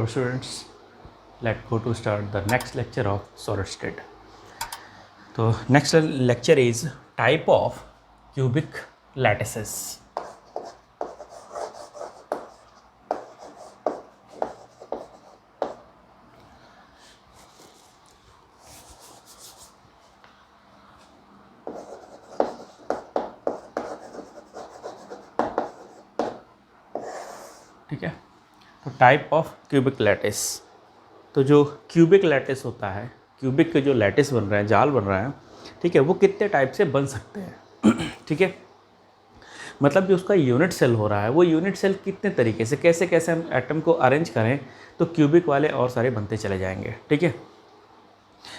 Hello students, let's go to start the next lecture of solid state. So next lecture is type of cubic lattices. ठीक है, तो type of cubic lattice. तो जो cubic lattice होता है, cubic के जो लैटिस बन रहा है, जाल बन रहा है, ठीक है, वो कितने टाइप से बन सकते हैं। ठीक है, मतलब जो उसका यूनिट सेल हो रहा है, वो यूनिट सेल कितने तरीके से, कैसे कैसे हम एटम को अरेंज करें तो क्यूबिक वाले और सारे बनते चले जाएंगे। ठीक है,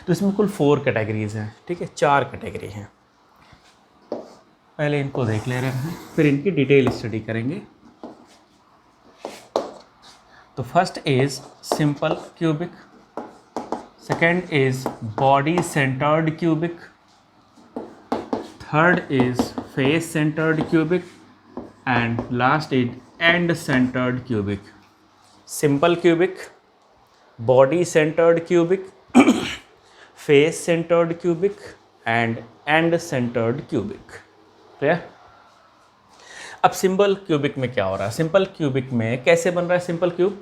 तो इसमें कुल 4 कैटेगरीज हैं। ठीक है, 4 कैटेगरी हैं। पहले इनको देख ले रहे हैं, फिर इनकी डिटेल स्टडी करेंगे। तो first is simple cubic, second is body centred cubic, third is face centred cubic and last is and centred cubic. Simple cubic, body centred cubic, face centred cubic and centred cubic. Clear? अब simple cubic में क्या हो रहा है? Simple cubic में कैसे बन रहा है सिंपल क्यूब?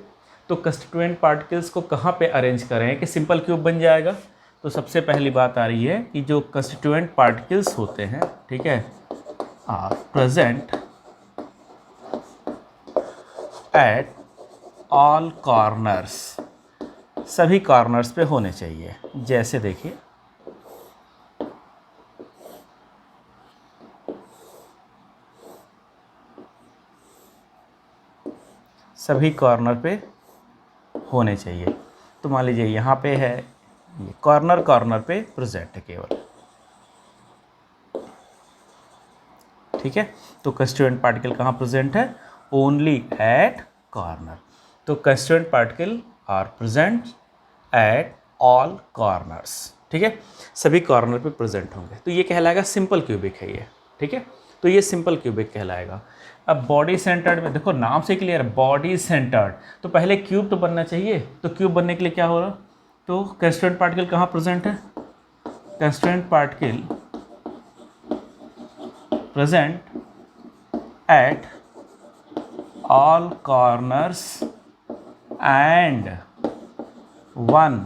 तो कंस्टिट्यूएंट पार्टिकल्स को कहाँ पे अरेंज करें कि सिंपल क्यूब बन जाएगा? तो सबसे पहली बात आ रही है कि जो कंस्टिट्यूएंट पार्टिकल्स होते हैं, ठीक है, are present at all corners, सभी कॉर्नर्स पे होने चाहिए। जैसे देखिए, सभी कॉर्नर पे होने चाहिए। तो मान लीजिए यहाँ पे है, ये कॉर्नर पे प्रेजेंट है केवल। ठीक है, तो कंस्टिट्यूएंट पार्टिकल कहाँ प्रेजेंट है? Only at corner. तो constituent particle are present at all corners. ठीक है, सभी कॉर्नर पे प्रेजेंट होंगे, तो ये कहलाएगा सिंपल क्यूबिक है ये। ठीक है, तो ये सिंपल क्यूबिक कहलाएगा। अब बॉडी सेंटर्ड में देखो, नाम से क्लियर है, बॉडी सेंटर्ड, तो पहले क्यूब तो बनना चाहिए। तो क्यूब बनने के लिए क्या हो रहा? तो कंस्टिट्यूएंट पार्टिकल कहाँ प्रेजेंट है? Constituent particle present at all corners and one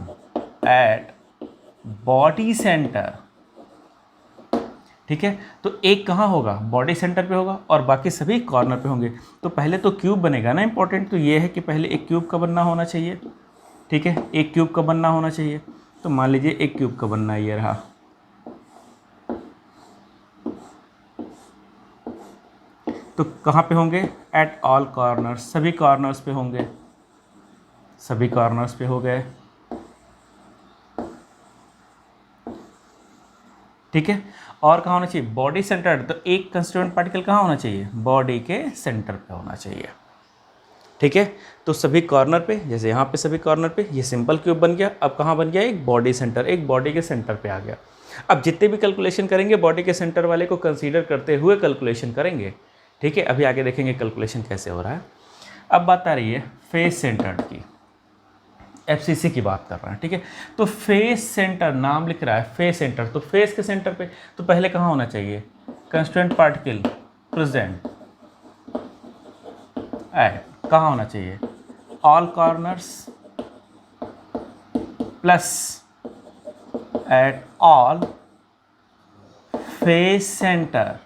at body centre. ठीक है, तो एक कहाँ होगा? बॉडी सेंटर पे होगा और बाकी सभी कॉर्नर पे होंगे। तो पहले तो क्यूब बनेगा ना, इंपॉर्टेंट तो ये है कि पहले एक क्यूब का बनना होना चाहिए। ठीक है, एक क्यूब का बनना होना चाहिए। तो मान लीजिए एक क्यूब का बनना ये रहा। तो कहाँ पे होंगे? एट ऑल कॉर्नर्स, सभी कॉर्नर्स पे होंगे। सभी कॉर्नर्स पे हो गए। ठीक है, और कहाँ होना चाहिए? Body centre. तो एक कंस्टिट्यूएंट पार्टिकल कहाँ होना चाहिए? बॉडी के सेंटर पे होना चाहिए। ठीक है, तो सभी कॉर्नर पे, जैसे यहाँ पे सभी कॉर्नर पे, ये सिंपल क्यूब बन गया। अब कहाँ बन गया? एक बॉडी सेंटर, एक बॉडी के सेंटर पे आ गया। अब जितने भी कैलकुलेशन करेंगे बॉडी के सेंटर वाले को कंसीडर करते हुए कैलकुलेशन करेंगे। ठीक है, अभी आगे देखेंगे कैलकुलेशन कैसे हो रहा है। अब बात आ रही है फेस सेंटर्ड की, एफसीसी की बात कर रहे हैं। ठीक है, तो फेस सेंटर, नाम लिख रहा है फेस सेंटर, तो फेस के सेंटर पे तो पहले कहाँ होना चाहिए? कंस्टिट्यूएंट पार्टिकल प्रेजेंट एट, कहाँ होना चाहिए? All corners plus at all face centre.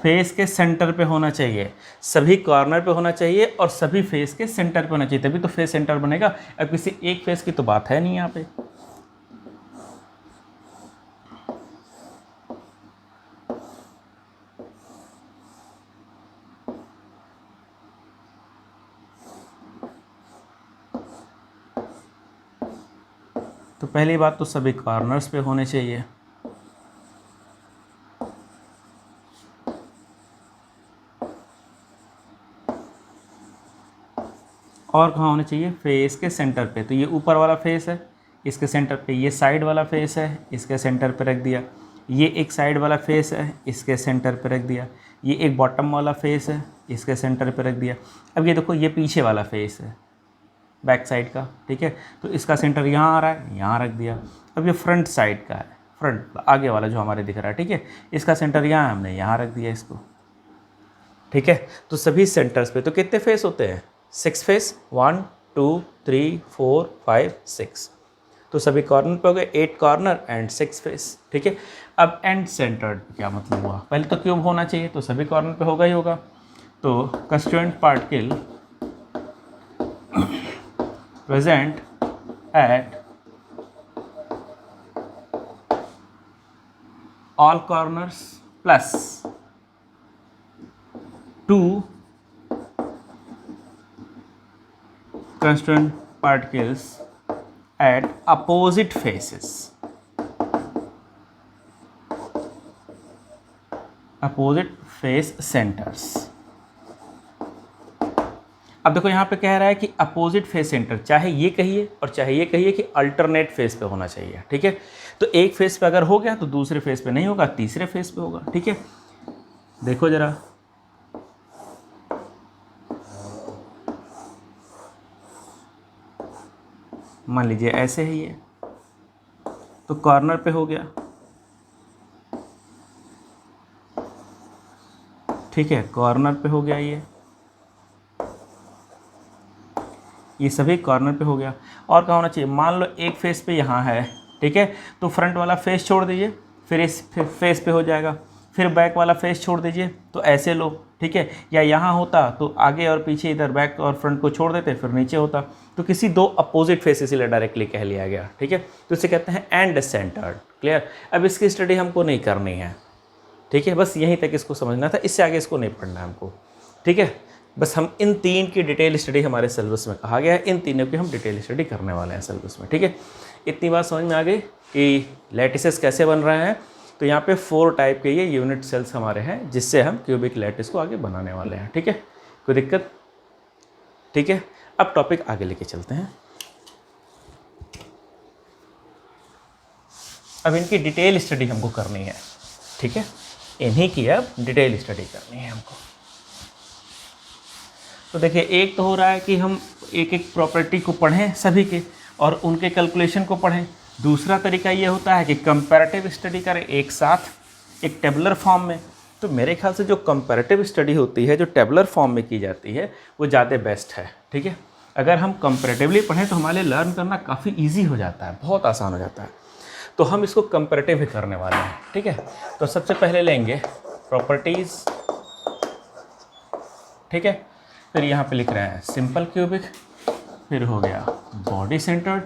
Face के सेंटर पे होना चाहिए, सभी कॉर्नर पे होना चाहिए और सभी फेस के सेंटर पे होना चाहिए, तभी तो फेस सेंटर बनेगा। अब किसी एक फेस की तो बात है नहीं यहाँ पे। तो पहली बात तो सभी कॉर्नर्स पे होने चाहिए। और कहाँ होने चाहिए? फेस के सेंटर पे। तो ये ऊपर वाला फेस है, इसके सेंटर पे ये साइड वाला फेस है, इसके सेंटर पे रख दिया। ये एक साइड वाला फेस है, इसके सेंटर पे रख दिया। ये एक बॉटम वाला फेस है, इसके सेंटर पे रख दिया। अब ये देखो, ये पीछे वाला फेस है बैक साइड का, ठीक है, तो इसका सेंटर यहाँ आ रहा है, यहाँ रख दिया। अब ये फ्रंट साइड का है, फ्रंट आगे वाला जो हमारे दिख रहा है, ठीक है, इसका सेंटर यहाँ है, हमने यहाँ रख दिया इसको, ठीक है। तो सभी सेंटर्स पे तो कितने फेस होते हैं? 6 फेस, 1 2 3 4 5 6। तो सभी कॉर्नर पे हो गए 8 कॉर्नर एंड 6 फेस, ठीक है। अब एंड सेंटर्ड क्या मतलब हुआ? पहले तो क्यूब होना चाहिए, तो सभी कॉर्नर पे होगा ही होगा। तो constituent particle present at all corners plus 2 constituent particles at opposite faces, opposite face centers। अब देखो यहाँ पे कह रहा है कि अपोजिट फेस सेंटर, चाहे ये कहिए और चाहे ये कहिए कि अल्टरनेट फेस पे होना चाहिए, ठीक है। तो एक फेस पे अगर हो गया तो दूसरे फेस पे नहीं होगा, तीसरे फेस पे होगा, ठीक है। देखो जरा, मान लीजिए ऐसे है ये, तो कॉर्नर पे हो गया, ठीक है, कॉर्नर पे हो गया ये सभी कॉर्नर पे हो गया। और क्या होना चाहिए? मान लो एक फेस पे यहाँ है, ठीक है, तो फ्रंट वाला फेस छोड़ दीजिए, फिर इस फेस पे हो जाएगा, फिर बैक वाला फेस छोड़ दीजिए, तो ऐसे लो, ठीक है। या यहाँ होता तो आगे और पीछे इधर बैक और फ्रंट को छोड़ देते, फिर नीचे होता, तो किसी दो अपोजिट फेस इसलिए डायरेक्टली कह लिया गया, ठीक है। तो इसे कहते हैं एंड सेंटर्ड। क्लियर? अब इसकी स्टडी हमको नहीं करनी है, ठीक है, बस यहीं तक इसको समझना था, इससे आगे इसको नहीं पढ़ना है हमको, ठीक है। बस हम इन 3 की डिटेल स्टडी हमारे सिलेबस में कहा गया है, इन तीनों की हम डिटेल स्टडी करने वाले हैं सिलेबस में, ठीक है। इतनी बात समझ में आ गई कि लैटिसेस कैसे बन रहे हैं। तो यहाँ पे 4 टाइप के ये यूनिट सेल्स हमारे हैं, जिससे हम क्यूबिक लैटिस को आगे बनाने वाले हैं, ठीक है। कोई दिक्कत? ठीक है, अब टॉपिक आगे लेके चलते हैं। अब इनकी डिटेल स्टडी हमको करनी है, ठीक है, इन्हीं की अब डिटेल स्टडी करनी है हमको। तो देखिए, एक तो हो रहा है कि हम एक एक प्रॉपर्टी को पढ़ें सभी के और उनके कैलकुलेशन को पढ़ें। दूसरा तरीका ये होता है कि कंपैरेटिव स्टडी करें एक साथ एक टेबुलर फॉर्म में। तो मेरे ख्याल से जो कंपैरेटिव स्टडी होती है, जो टेबुलर फॉर्म में की जाती है, वो ज़्यादा बेस्ट है, ठीक है। अगर हम कंपैरेटिवली पढ़ें तो हमारे लर्न करना काफ़ी ईजी हो जाता है, बहुत आसान हो जाता है। तो हम इसको कंपैरेटिव ही करने वाले हैं, ठीक है। तो सबसे पहले लेंगे प्रॉपर्टीज़, ठीक है, फिर यहाँ पे लिख रहे हैं सिंपल क्यूबिक, फिर हो गया बॉडी सेंटर्ड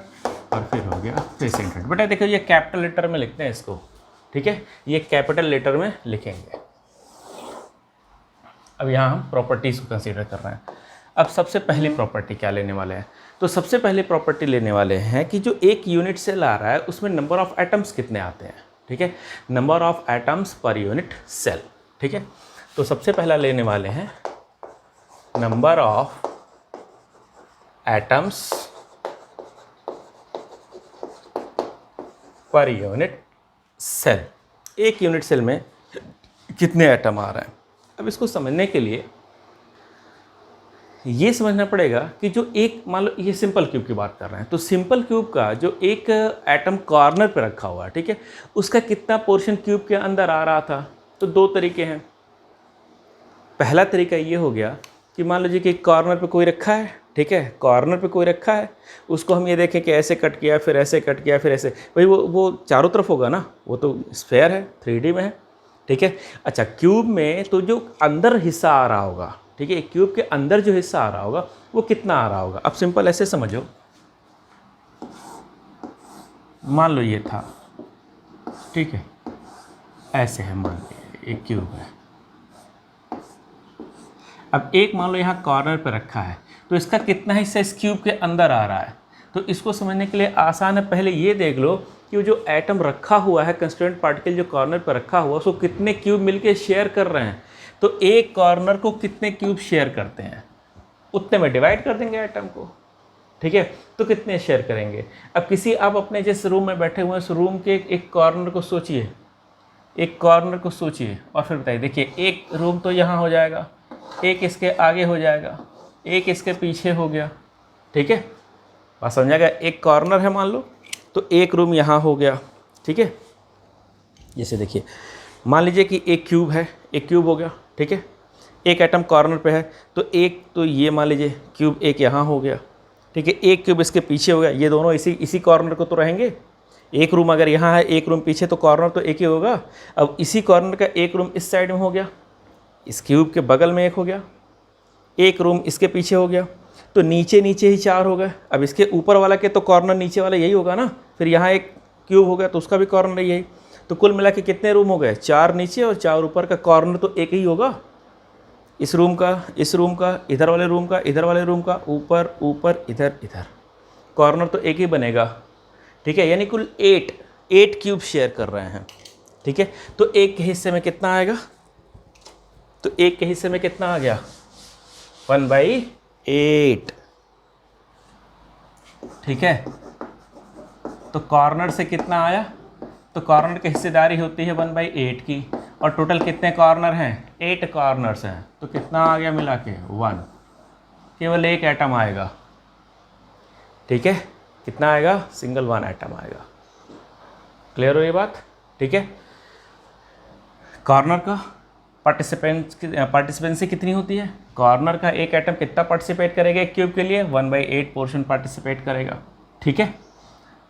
और फिर हो गया फेस सेंटर्ड। बेटा देखो, ये कैपिटल लेटर में लिखते हैं इसको, ठीक है, ये कैपिटल लेटर में लिखेंगे। अब यहाँ हम प्रॉपर्टीज़ को कंसीडर कर रहे हैं। अब सबसे पहली प्रॉपर्टी क्या लेने वाले हैं? तो सबसे पहले प्रॉपर्टी लेने वाले हैं कि जो एक यूनिट सेल आ रहा है उसमें नंबर ऑफ एटम्स कितने आते हैं, ठीक है, number of atoms per unit cell, ठीक है। तो सबसे पहला लेने वाले हैं number of atoms per unit cell, एक यूनिट सेल में कितने एटम आ रहे हैं। अब इसको समझने के लिए ये समझना पड़ेगा कि जो एक, मान लो ये सिंपल क्यूब की बात कर रहे हैं, तो सिंपल क्यूब का जो एक एटम कॉर्नर पे रखा हुआ है, ठीक है, उसका कितना पोर्शन क्यूब के अंदर आ रहा था। तो 2 तरीके हैं। पहला तरीका ये हो गया कि मान लीजिए कि कॉर्नर पे कोई रखा है, ठीक है, कॉर्नर पे कोई रखा है, उसको हम ये देखें कि ऐसे कट किया, फिर ऐसे कट किया, फिर ऐसे, भाई वो चारों तरफ होगा ना, वो तो स्फेयर है, 3D में है, ठीक है। अच्छा, क्यूब में तो जो अंदर हिस्सा आ रहा होगा, ठीक है, क्यूब के अंदर जो हिस्सा आ रहा होगा वो कितना आ रहा होगा। अब सिंपल ऐसे समझो, मान लो ये था, ठीक है, ऐसे है, मान लो एक क्यूब है। अब एक मान लो यहाँ कॉर्नर पे रखा है, तो इसका कितना हिस्सा इस क्यूब के अंदर आ रहा है। तो इसको समझने के लिए आसान है, पहले ये देख लो कि जो एटम रखा हुआ है, कंस्टिट्यूएंट पार्टिकल जो कॉर्नर पर रखा हुआ है, उसको कितने क्यूब मिलके शेयर कर रहे हैं। तो एक कॉर्नर को कितने क्यूब शेयर करते हैं, उतने में डिवाइड कर देंगे एटम को, ठीक है। तो कितने शेयर करेंगे। अब किसी, आप अपने जिस रूम में बैठे हुए हैं, उस रूम के एक कॉर्नर को सोचिए, एक कॉर्नर को सोचिए और फिर बताइए। देखिए, एक रूम तो यहाँ हो जाएगा, एक इसके आगे हो जाएगा, एक इसके पीछे हो गया, ठीक है। बात समझा गया। एक कॉर्नर है मान लो, तो एक रूम यहाँ हो गया, ठीक है। जैसे देखिए मान लीजिए कि एक क्यूब है, एक क्यूब हो गया, ठीक है। एक एटम कॉर्नर पे है, तो एक तो ये मान लीजिए क्यूब एक यहाँ हो गया, ठीक है। एक क्यूब इसके पीछे हो गया, ये दोनों इसी कॉर्नर को तो रहेंगे। एक रूम अगर यहाँ है, एक रूम पीछे, तो कॉर्नर तो एक ही होगा। अब इसी कॉर्नर का एक रूम इस साइड में हो गया, इस क्यूब के बगल में एक हो गया, एक रूम इसके पीछे हो गया, तो नीचे नीचे ही 4 हो गए। अब इसके ऊपर वाला के तो कॉर्नर नीचे वाला यही होगा ना, फिर यहाँ एक क्यूब हो गया तो उसका भी कॉर्नर यही। तो कुल मिला के कितने रूम हो गए? 4 नीचे और 4 ऊपर का, कॉर्नर तो एक ही होगा। इस रूम का, इस रूम का, इधर वाले रूम का, इधर वाले रूम का, ऊपर ऊपर, इधर इधर, कॉर्नर तो एक ही बनेगा, ठीक है। यानी कुल 8 क्यूब शेयर कर रहे हैं, ठीक है। तो एक के हिस्से में कितना आएगा? तो एक के हिस्से में कितना आ गया? 1/8, ठीक है। तो कॉर्नर से कितना आया? तो कॉर्नर की हिस्सेदारी होती है 1/8 की, और टोटल कितने कॉर्नर हैं? 8 कॉर्नर्स हैं, तो कितना आ गया मिला के? 1। केवल एक एटम आएगा, ठीक है। कितना आएगा? सिंगल 1 एटम आएगा। क्लियर हो ये बात? ठीक है। कॉर्नर का पार्टिसिपेंसी कितनी होती है? कॉर्नर का एक एटम कितना पार्टिसिपेट करेगा एक क्यूब के लिए? 1/8 पोर्शन पार्टिसिपेट करेगा, ठीक है।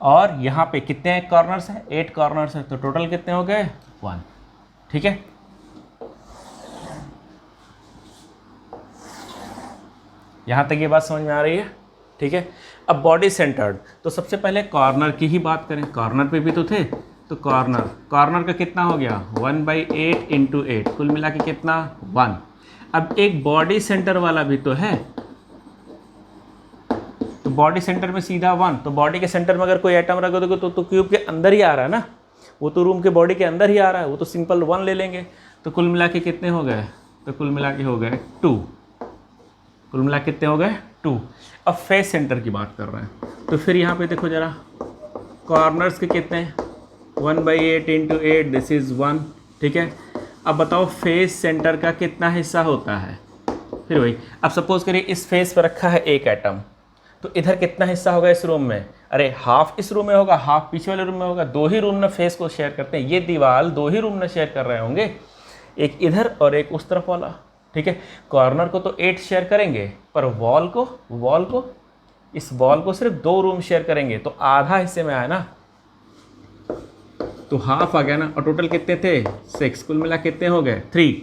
और यहाँ पे कितने कॉर्नर्स हैं? 8 कॉर्नर्स हैं, तो टोटल कितने हो गए? 1, ठीक है। यहाँ तक ये बात समझ में आ रही है? ठीक है। अब बॉडी सेंटर्ड, तो सबसे पहले कॉर्नर की ही बात करें। कॉर्नर पे भी तो थे, तो कॉर्नर का कितना हो गया? 1/8 × 8, कुल मिला के कितना? 1। अब एक बॉडी सेंटर वाला भी तो है, तो बॉडी सेंटर में सीधा 1, तो बॉडी के सेंटर में अगर कोई एटम रख दोगे तो क्यूब के अंदर ही आ रहा है ना, वो तो रूम के बॉडी के अंदर ही आ रहा है, वो तो सिंपल 1 ले लेंगे। तो कुल मिला के कितने हो गए? तो कुल मिला के हो गए 2। कुल मिला के कितने हो गए? 2। अब फेस सेंटर की बात कर रहे हैं, तो फिर यहाँ पे देखो जरा, कॉर्नर्स के कितने हैं? 1/8 × 8, दिस इज़ 1, ठीक है। अब बताओ फेस सेंटर का कितना हिस्सा होता है? फिर वही, अब सपोज करिए इस फेस पर रखा है एक एटम, तो इधर कितना हिस्सा होगा इस रूम में? अरे हाफ इस रूम में होगा, हाफ पीछे वाले रूम में होगा। 2 ही रूम ना फेस को शेयर करते हैं, ये दीवार 2 ही रूम ना शेयर कर रहे होंगे, एक इधर और एक उस तरफ वाला, ठीक है। कॉर्नर को तो 8 शेयर करेंगे, पर वॉल को इस वॉल को सिर्फ 2 रूम शेयर करेंगे, तो आधा हिस्से में आया ना, तो हाफ आ गया ना। और टोटल कितने थे? 6। कुल मिला कितने हो गए? 3,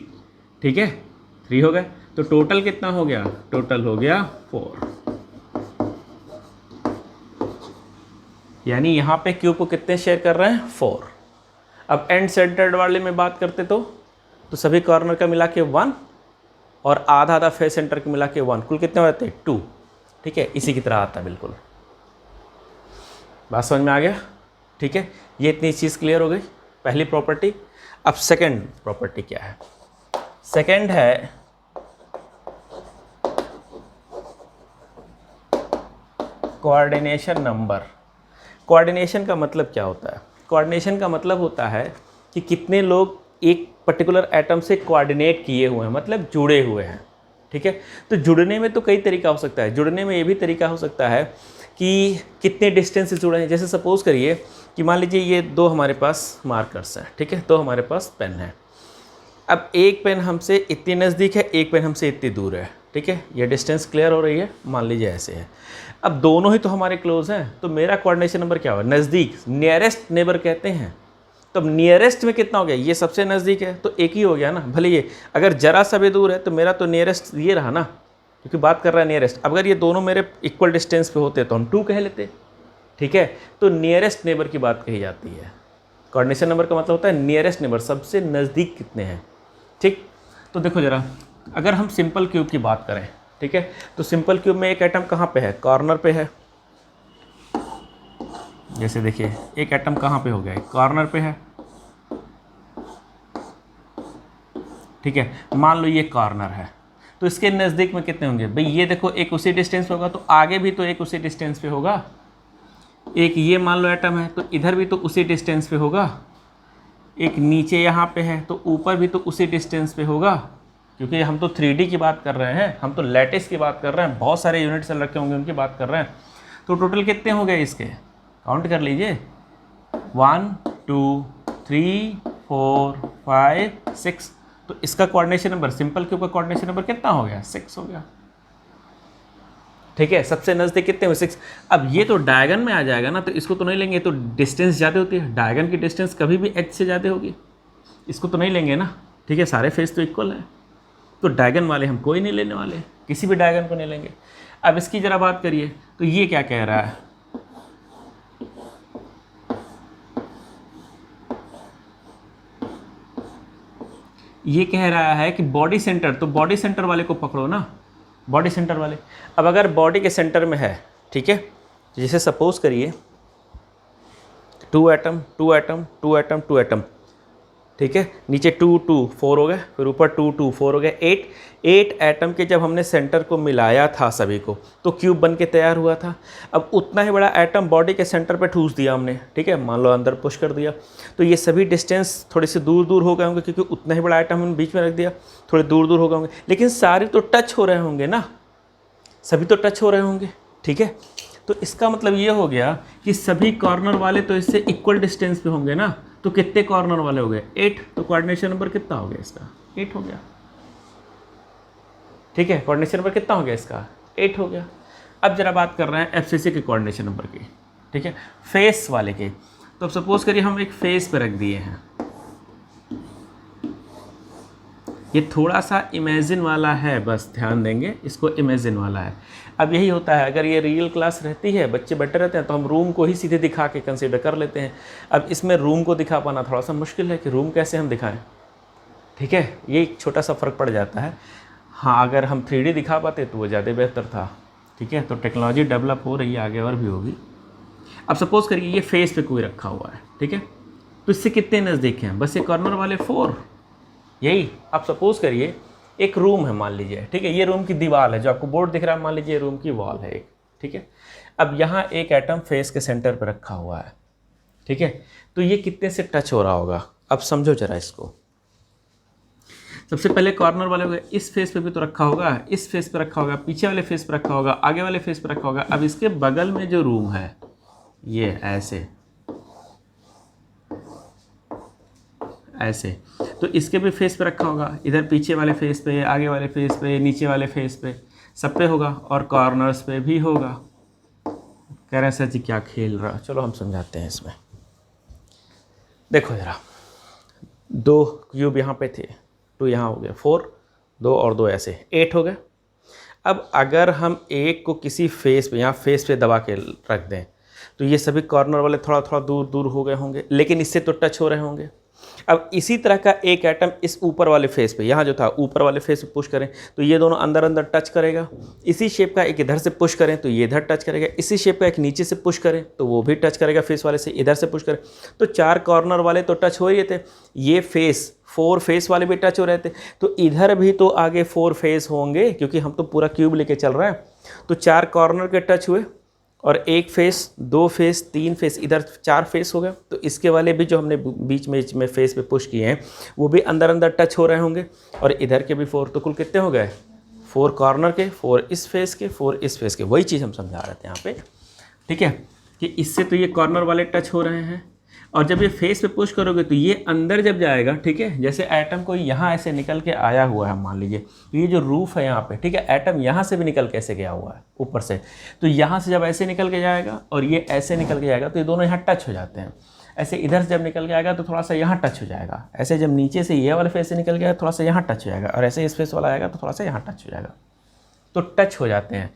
ठीक है। 3 हो गए, तो टोटल कितना हो गया? टोटल हो गया 4। यानी यहाँ पे क्यूब को कितने शेयर कर रहे हैं? 4। अब एंड सेंटर्ड वाले में बात करते तो सभी कॉर्नर का मिला के 1 और आधा फेस सेंटर के मिला के 1, कुल कितने होते हैं? 2, ठीक है। इसी की तरह आता है बिल्कुल। बात समझ में आ गया? ठीक है। ये इतनी चीज़ क्लियर हो गई, पहली प्रॉपर्टी। अब सेकंड प्रॉपर्टी क्या है? सेकंड है कोऑर्डिनेशन नंबर। कोऑर्डिनेशन का मतलब क्या होता है? कोऑर्डिनेशन का मतलब होता है कि कितने लोग एक पर्टिकुलर एटम से कोऑर्डिनेट किए हुए हैं, मतलब जुड़े हुए हैं, ठीक है। तो जुड़ने में तो कई तरीका हो सकता है। जुड़ने में ये भी तरीका हो सकता है कि कितने डिस्टेंस से जुड़े हैं। जैसे सपोज़ करिए कि मान लीजिए ये 2 हमारे पास मार्कर्स हैं, ठीक है, 2 हमारे पास पेन है। अब एक पेन हमसे इतनी नज़दीक है, एक पेन हमसे इतनी दूर है, ठीक है। ये डिस्टेंस क्लियर हो रही है? मान लीजिए ऐसे है। अब दोनों ही तो हमारे क्लोज हैं, तो मेरा कोऑर्डिनेशन नंबर क्या होगा? नज़दीक, नियरेस्ट नेबर कहते हैं। तो अब नियरेस्ट में कितना हो गया? ये सबसे नज़दीक है, तो एक ही हो गया ना। भले ये अगर जरा सा भी दूर है, तो मेरा तो नियरेस्ट ये रहा ना, क्योंकि बात कर रहा है नियरेस्ट। अगर ये दोनों मेरे इक्वल डिस्टेंस पे होते तो हम 2 कह लेते, ठीक है। तो नियरेस्ट नेबर की बात कही जाती है। कोऑर्डिनेशन नंबर का मतलब होता है नियरेस्ट नेबर, सबसे नज़दीक कितने हैं, ठीक। तो देखो ज़रा, अगर हम सिंपल क्यूब की बात करें, ठीक है, तो सिंपल क्यूब में एक एटम कहाँ पे है? कॉर्नर पे है। जैसे देखिए एक एटम कहाँ पे हो गया? कॉर्नर पे है, ठीक है। मान लो ये कॉर्नर है, तो इसके नज़दीक में कितने होंगे? भाई ये देखो, एक उसी डिस्टेंस पे होगा, तो आगे भी तो एक उसी डिस्टेंस पे होगा। एक ये मान लो एटम है, तो इधर भी तो उसी डिस्टेंस पे होगा। एक नीचे यहाँ पे है, तो ऊपर भी तो उसी डिस्टेंस पे होगा, क्योंकि हम तो 3D की बात कर रहे हैं, हम तो लैटिस की बात कर रहे हैं, बहुत सारे यूनिट सेल रखे होंगे उनकी बात कर रहे हैं। तो टोटल कितने हो गए इसके, काउंट कर लीजिए, 1 2 3 4 5 6। तो इसका कोऑर्डिनेशन नंबर, सिंपल क्यूब का कोऑर्डिनेशन नंबर कितना हो गया, 6 हो गया। ठीक है, सबसे नज़दीक कितने हुए, 6। अब ये तो डायगन में आ जाएगा ना, तो इसको तो नहीं लेंगे, तो डिस्टेंस ज़्यादा होती है, डायगन की डिस्टेंस कभी भी h से ज़्यादा होगी, इसको तो नहीं लेंगे ना। ठीक है, सारे फेस तो इक्वल है, तो डायगन वाले हम कोई नहीं लेने वाले, किसी भी डायगन को नहीं लेंगे। अब इसकी ज़रा बात करिए, तो ये क्या कह रहा है, ये कह रहा है कि बॉडी सेंटर, तो बॉडी सेंटर वाले को पकड़ो ना, बॉडी सेंटर वाले। अब अगर बॉडी के सेंटर में है, ठीक है, जैसे सपोज करिए 2 एटम 2 एटम 2 एटम 2 एटम, ठीक है, नीचे 2 2 4 हो गए, फिर ऊपर 2 2 4 हो गए, 8 एटम के जब हमने सेंटर को मिलाया था सभी को, तो क्यूब बन के तैयार हुआ था। अब उतना ही बड़ा एटम बॉडी के सेंटर पे ठूस दिया हमने, ठीक है, मान लो अंदर पुश कर दिया, तो ये सभी डिस्टेंस थोड़े से दूर दूर हो गए होंगे, क्योंकि उतना ही बड़ा एटम हमने बीच में रख दिया, थोड़े दूर दूर हो गए होंगे, लेकिन सारे तो टच हो रहे होंगे ना, सभी तो टच हो रहे होंगे। ठीक है, तो इसका मतलब ये हो गया कि सभी कॉर्नर वाले तो इससे इक्वल डिस्टेंस पे होंगे ना, तो कितने कॉर्नर वाले हो गए, 8। तो कोऑर्डिनेशन नंबर कितना हो गया इसका, 8 हो गया। ठीक है, कोऑर्डिनेशन नंबर कितना हो गया इसका, 8 हो गया। अब जरा बात कर रहे हैं एफसीसी के कोऑर्डिनेशन नंबर की, ठीक है, फेस वाले के। तो अब सपोज करिए हम एक फेस पे रख दिए हैं, ये थोड़ा सा इमेजिन वाला है, बस ध्यान देंगे, इसको इमेजिन वाला है। अब यही होता है, अगर ये रियल क्लास रहती है, बच्चे बैठे रहते हैं, तो हम रूम को ही सीधे दिखा के कंसीडर कर लेते हैं। अब इसमें रूम को दिखा पाना थोड़ा सा मुश्किल है कि रूम कैसे हम दिखाएं। ठीक है, ये एक छोटा सा फ़र्क पड़ जाता है। हाँ, अगर हम 3D दिखा पाते तो वो ज़्यादा बेहतर था। ठीक है, तो टेक्नोलॉजी डेवलप हो रही है, आगे और भी होगी। अब सपोज़ करिए ये फेस पे कोई रखा हुआ है, ठीक है, तो इससे कितने नज़दीक हैं, बस ये कॉर्नर वाले 4, यही। आप सपोज़ करिए एक रूम है, मान लीजिए, ठीक है, ये रूम की दीवार है, जो आपको बोर्ड दिख रहा है, मान लीजिए रूम की वॉल है एक, ठीक है। अब यहाँ एक एटम फेस के सेंटर पर रखा हुआ है, ठीक है, तो ये कितने से टच हो रहा होगा, अब समझो जरा इसको। सबसे पहले कॉर्नर वाले हो गए, इस फेस पे भी तो रखा होगा, इस फेस पे रखा होगा, पीछे वाले फेस पे रखा होगा, आगे वाले फेस पे रखा होगा। अब इसके बगल में जो रूम है, ये ऐसे ऐसे, तो इसके भी फेस पे रखा होगा, इधर पीछे वाले फेस पे, आगे वाले फेस पे, नीचे वाले फेस पे, सब पे होगा, और कॉर्नर्स पे भी होगा। कह रहे हैं सर जी क्या खेल रहा, चलो हम समझाते हैं इसमें। देखो जरा, 2 क्यूब यहाँ पे थे, 2 यहाँ हो गया, 4, 2 और 2 ऐसे, 8 हो गए। अब अगर हम एक को किसी फेस पे, यहाँ फेस पे दबा के रख दें, तो ये सभी कॉर्नर वाले थोड़ा थोड़ा दूर दूर हो गए होंगे, लेकिन इससे तो टच हो रहे होंगे। अब इसी तरह का एक एटम इस ऊपर वाले फेस पे, यहाँ जो था ऊपर वाले फेस पे पुश करें, तो ये दोनों अंदर अंदर टच करेगा। इसी शेप का एक इधर से पुश करें तो ये इधर टच करेगा। इसी शेप का एक नीचे से पुश करें तो वो भी टच करेगा फेस वाले से, इधर से पुश करें तो 4 कॉर्नर वाले तो टच हो ही थे। ये फेस 4 फेस वाले भी टच हो रहे थे, तो इधर भी तो आगे 4 फेस होंगे, क्योंकि हम तो पूरा क्यूब लेके चल रहे हैं। तो 4 कॉर्नर के टच हुए, और 1 फेस, 2 फेस, 3 फेस, इधर 4 फेस हो गए। तो इसके वाले भी जो हमने बीच में फेस पे पुश किए हैं, वो भी अंदर अंदर टच हो रहे होंगे, और इधर के भी 4। तो कुल कितने हो गए, 4 कॉर्नर के, 4 इस फेस के, 4 इस फेस के। वही चीज़ हम समझा रहे थे यहाँ पे, ठीक है, कि इससे तो ये कॉर्नर वाले टच हो रहे हैं, और जब ये फेस पे पुश करोगे तो ये अंदर जब जाएगा, ठीक है, जैसे एटम कोई यहाँ ऐसे निकल के आया हुआ है, मान लीजिए, तो ये जो रूफ है यहाँ पे, ठीक है, एटम यहाँ से भी निकल के ऐसे गया हुआ है ऊपर से, तो यहाँ से जब ऐसे निकल के जाएगा और ये ऐसे निकल के जाएगा, तो ये दोनों यहाँ टच हो जाते हैं। ऐसे इधर से जब निकल के आएगा तो थोड़ा सा यहाँ टच हो जाएगा, ऐसे जब नीचे से ये वाले फेस से निकल गया थोड़ा सा यहाँ टच हो जाएगा, और ऐसे इस फेस वाला आएगा तो थोड़ा सा यहाँ टच हो जाएगा, तो टच हो जाते हैं।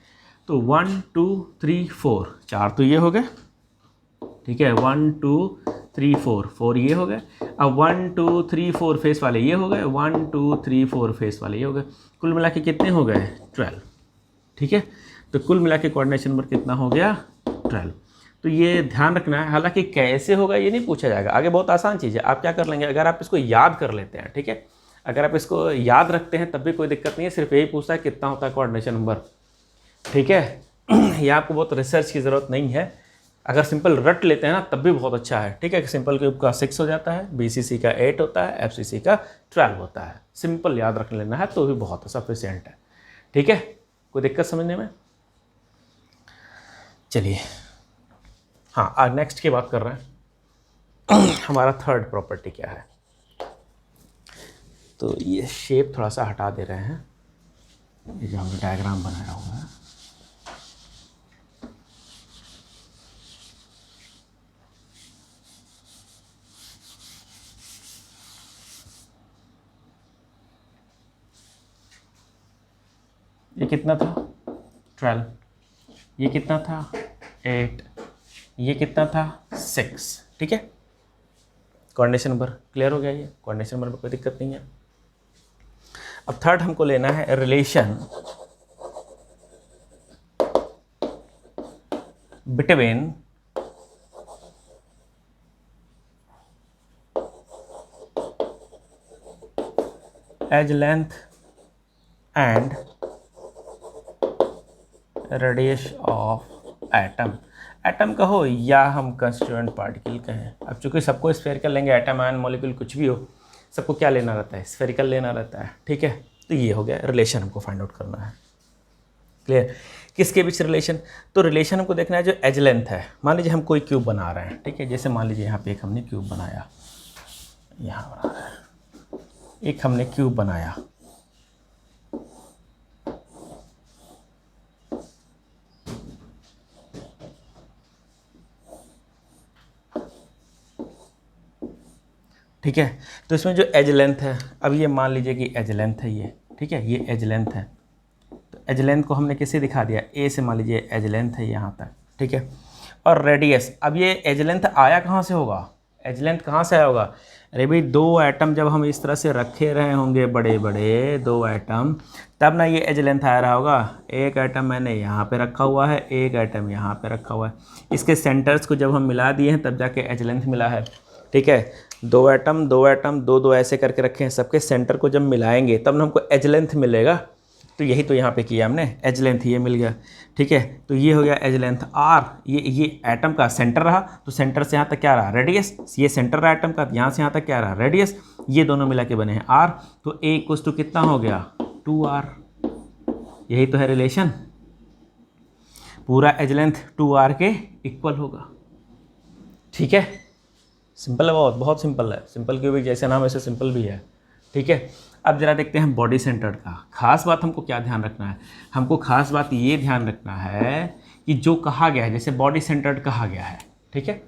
तो 1 2 3 4, 4 तो ये हो गए, ठीक है, 1 2 3 4, 4 ये हो गए। अब 1 2 3 4 फेस वाले ये हो गए, 1 2 3 4 फेस वाले ये हो गए। कुल मिला के कितने हो गए, 12, ठीक है। तो कुल मिला के कोऑर्डिनेशन नंबर कितना हो गया, 12। तो ये ध्यान रखना है, हालांकि कैसे होगा ये नहीं पूछा जाएगा, आगे बहुत आसान चीज़ है। आप क्या कर लेंगे, अगर आप इसको याद कर लेते हैं, ठीक है, अगर आप इसको याद रखते हैं तब भी कोई दिक्कत नहीं है, सिर्फ यही पूछता है कितना होता है कोऑर्डिनेशन नंबर, ठीक है। ये आपको बहुत रिसर्च की ज़रूरत नहीं है, अगर सिंपल रट लेते हैं ना तब भी बहुत अच्छा है, ठीक है। कि सिंपल क्यूब का 6 हो जाता है, BCC का 8 होता है, FCC का 12 होता है। सिंपल याद रख लेना है तो भी बहुत सफिशिएंट है, ठीक है। कोई दिक्कत समझने में? चलिए हाँ, आज नेक्स्ट की बात कर रहे हैं। हमारा थर्ड प्रॉपर्टी क्या है? तो ये शेप थोड़ा सा हटा दे रहे हैं, ये जो हमने डायग्राम बनाया हुआ है। ये कितना था? 12। ये कितना था? 8। ये कितना था? 6, ठीक है। कोऑर्डिनेशन नंबर क्लियर हो गया, ये कोऑर्डिनेशन नंबर में कोई दिक्कत नहीं है। अब थर्ड हमको लेना है relation between edge length and radius of atom. Atom कहो या हम कंस्टिट्यूएंट पार्टिकल कहें। अब चूंकि सबको स्फेरिकल लेंगे, एटम आयन मॉलिक्यूल कुछ भी हो, सबको क्या लेना रहता है? स्फेरिकल लेना रहता है, ठीक है। तो ये हो गया रिलेशन, हमको फाइंड आउट करना है। क्लियर? किसके बीच रिलेशन? तो रिलेशन हमको देखना है जो एज लेंथ है। मान लीजिए हम कोई क्यूब बना रहे हैं, ठीक है। जैसे मान लीजिए यहाँ पे एक हमने क्यूब बनाया, यहाँ बना रहे हैं, एक हमने क्यूब बनाया, ठीक है। तो इसमें जो एज लेंथ है, अब ये मान लीजिए कि एज लेंथ है ये, ठीक है। ये एज लेंथ है, तो एज लेंथ को हमने किससे दिखा दिया? ए से। मान लीजिए एज लेंथ है यहाँ तक, ठीक है। और रेडियस, अब ये एज लेंथ आया कहाँ से होगा? एज लेंथ कहाँ से आया होगा? अरे भाई, दो एटम जब हम इस तरह से रखे रहे होंगे, बड़े बड़े दो एटम, तब ना ये एज लेंथ आ रहा होगा। एक एटम मैंने यहाँ पे रखा हुआ है, एक एटम यहाँ पे रखा हुआ है। इसके सेंटर्स को जब हम मिला दिए हैं तब जाके एज लेंथ मिला है, ठीक है। दो एटम दो दो ऐसे करके रखे हैं, सबके सेंटर को जब मिलाएंगे तब ना हमको एज लेंथ मिलेगा। तो यही तो यहाँ पे किया हमने, एज लेंथ ये मिल गया, ठीक है। तो ये हो गया एज लेंथ आर। ये एटम का सेंटर रहा, तो सेंटर से यहाँ तक क्या रहा? रेडियस। ये सेंटर रहा एटम का, यहाँ से यहाँ तक क्या रहा? रेडियस। ये दोनों मिला के बने हैं आर। तो ए इक्वल्स टू कितना हो गया? 2r। यही तो है रिलेशन, पूरा एज लेंथ 2r के इक्वल होगा, ठीक है। सिंपल है, बहुत बहुत सिंपल है। सिंपल क्यूबिक जैसे नाम वैसे सिंपल भी है, ठीक है। अब जरा देखते हैं बॉडी सेंटर्ड का। खास बात हमको क्या ध्यान रखना है? हमको खास बात ये ध्यान रखना है कि जो कहा गया है, जैसे बॉडी सेंटर्ड कहा गया है, ठीक है,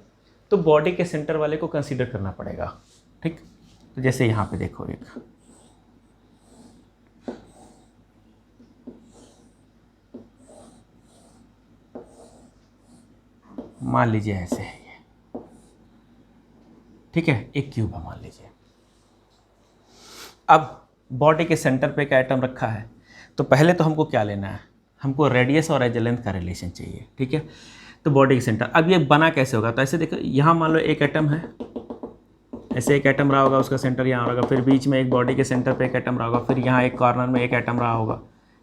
तो बॉडी के सेंटर वाले को कंसीडर करना पड़ेगा, ठीक। तो जैसे यहाँ पे देखो, एक मान लीजिए ऐसे है ये, ठीक है, एक क्यूब है मान लीजिए। अब बॉडी के सेंटर पे एक एटम रखा है, तो पहले तो हमको क्या लेना है? हमको रेडियस और एज लेंथ का रिलेशन चाहिए, ठीक है। तो बॉडी के सेंटर, अब ये बना कैसे होगा? तो ऐसे देखो, यहाँ मान लो एक एटम है, ऐसे एक एटम रहा होगा, उसका सेंटर यहाँ होगा, फिर बीच में एक बॉडी के सेंटर पे एक एटम रहा होगा, फिर यहाँ एक कॉर्नर में एक एटम रहा होगा,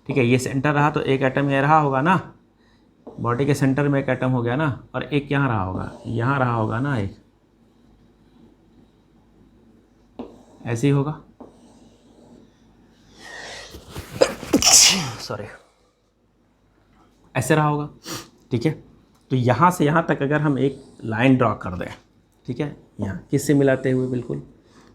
ठीक है। ये सेंटर रहा तो एक एटम ये रहा होगा ना, बॉडी के सेंटर में एक एटम हो गया ना, और एक यहाँ रहा होगा, यहाँ रहा होगा ना एक, ऐसे ही होगा, सॉरी, ऐसे रहा होगा, ठीक है। तो यहाँ से यहाँ तक अगर हम एक लाइन ड्रॉ कर दें, ठीक है, यहाँ किससे मिलाते हुए?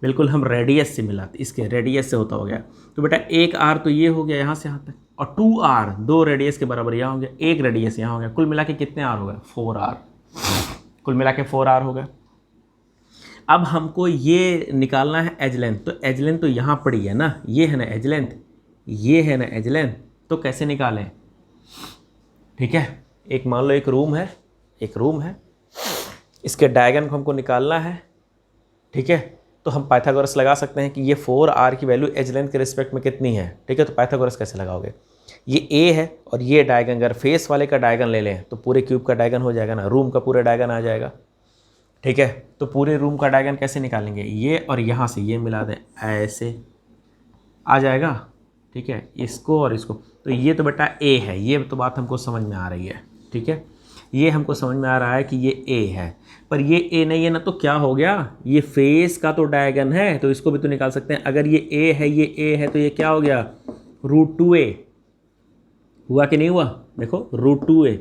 बिल्कुल हम रेडियस से मिलाते, इसके रेडियस से होता हो गया। तो बेटा एक आर तो ये हो गया यहाँ से यहाँ तक, और 2r, दो रेडियस के बराबर यहाँ हो गया, एक रेडियस यहाँ हो गया, कुल मिला के कितने आर हो गए? 4r, कुल मिला के 4r हो गया। अब हमको ये निकालना है एज लेंथ। तो एज लेंथ तो यहाँ पड़ी है ना, ये है ना एज लेंथ, ये है ना एज लेंथ। तो कैसे निकालें? ठीक है, एक मान लो एक रूम है, इसके डायगोनल को हमको निकालना है, ठीक है। तो हम पाइथागोरस लगा सकते हैं कि ये 4r की वैल्यू एज लेंथ के रिस्पेक्ट में कितनी है, ठीक है। तो पाइथागोरस कैसे लगाओगे? ये a है और ये डायगोनल, अगर फेस वाले का डायगोनल ले लें तो पूरे क्यूब का डायगोनल हो जाएगा ना, रूम का पूरा डायगोनल आ जाएगा, ठीक है। तो पूरे रूम का डायगोनल कैसे निकालेंगे? ये और यहाँ से ये मिला दें, ऐसे आ जाएगा, ठीक है, इसको और इसको। तो ये तो बेटा a है, ये तो बात हमको समझ में आ रही है, ठीक है। ये हमको समझ में आ रहा है कि ये ए है, पर ये ए नहीं है ना, तो क्या हो गया, ये फेस का तो डायगन है, तो इसको भी तो निकाल सकते हैं। अगर ये ए है, ये ए है, तो ये क्या हो गया, √2a हुआ कि नहीं हुआ, देखो √2a,